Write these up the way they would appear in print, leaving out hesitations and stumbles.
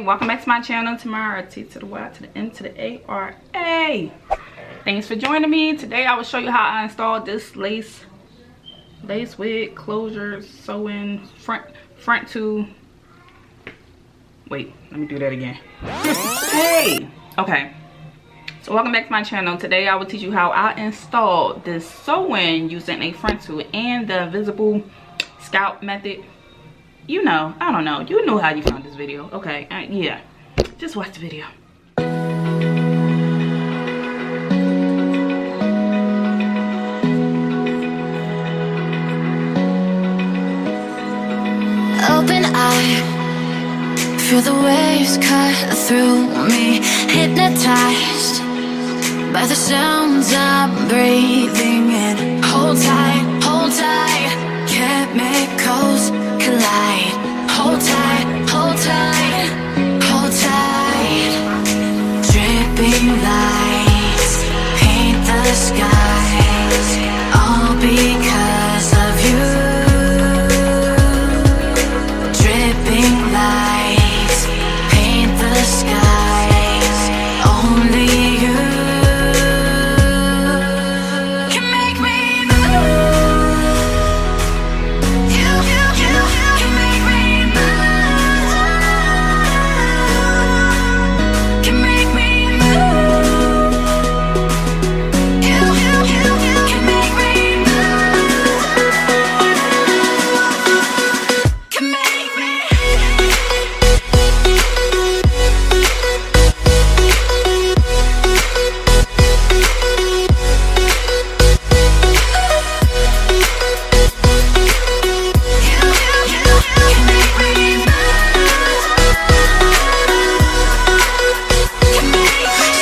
welcome back to my channel. TYMARA, T to the Y to the N to the A-R-A. Thanks for joining me. Today I will show you how I installed this lace wig closure sewing front to, wait, let me do that again. Hey, okay, so welcome back to my channel. Today I will teach you how I installed this sewing using a frontal and the visible scalp method. You know, I don't know, you know how you found this video. Okay, yeah, just watch the video. Open eye, feel the waves cut through me, hypnotized by the sounds I'm breathing in. Hold tight, chemicals collide. Hold tight, hold tight, hold tight. Dripping lights paint the skies, all because of you. Dripping lights paint the skies, only you can make me move. You can make me move. Can make me move. You can make me move. Can make me.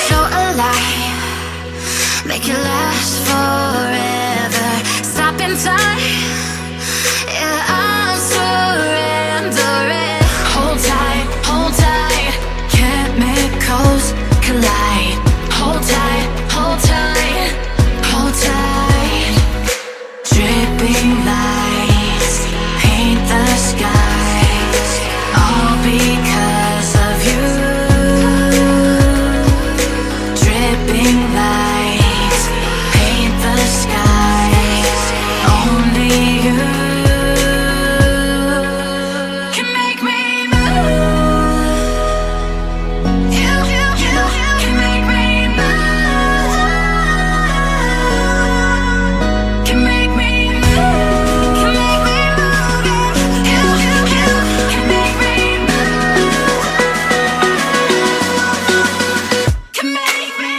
So alive, make it last forever. Stop in time, yeah, I'm surrendering. Hold tight, chemicals collide. Hold tight, hold tight, hold tight. Dripping lights paint the skies, all because of you. Dripping lights paint the skies, only you can make me move. You can make me move. Can make me move. Can make me move. You can make me move. Can make me.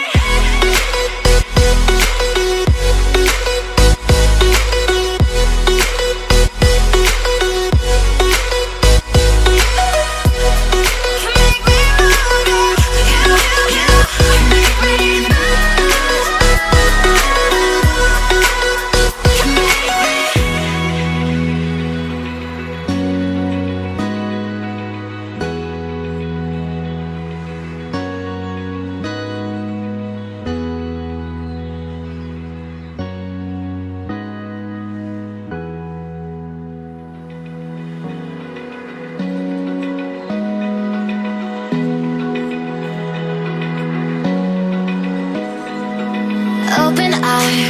Open eye,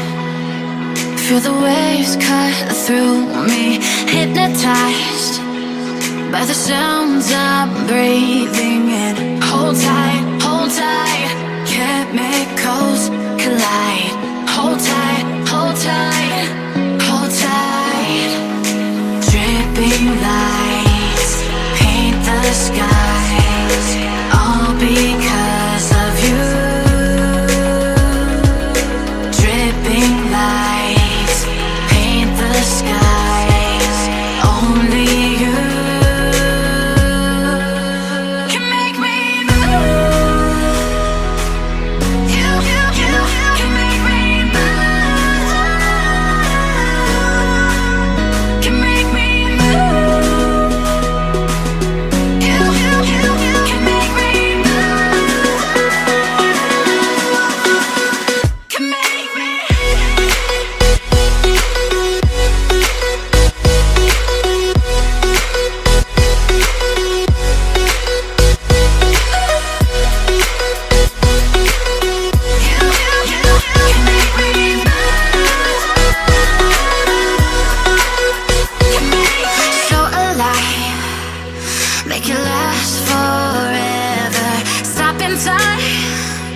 feel the waves cut through me, hypnotized by the sounds I'm breathing in. Hold tight, chemicals collide. Hold tight, hold tight, hold tight. Dripping lights paint the skies, all because of you. Dripping lights paint the skies, only you last forever. Stop in time.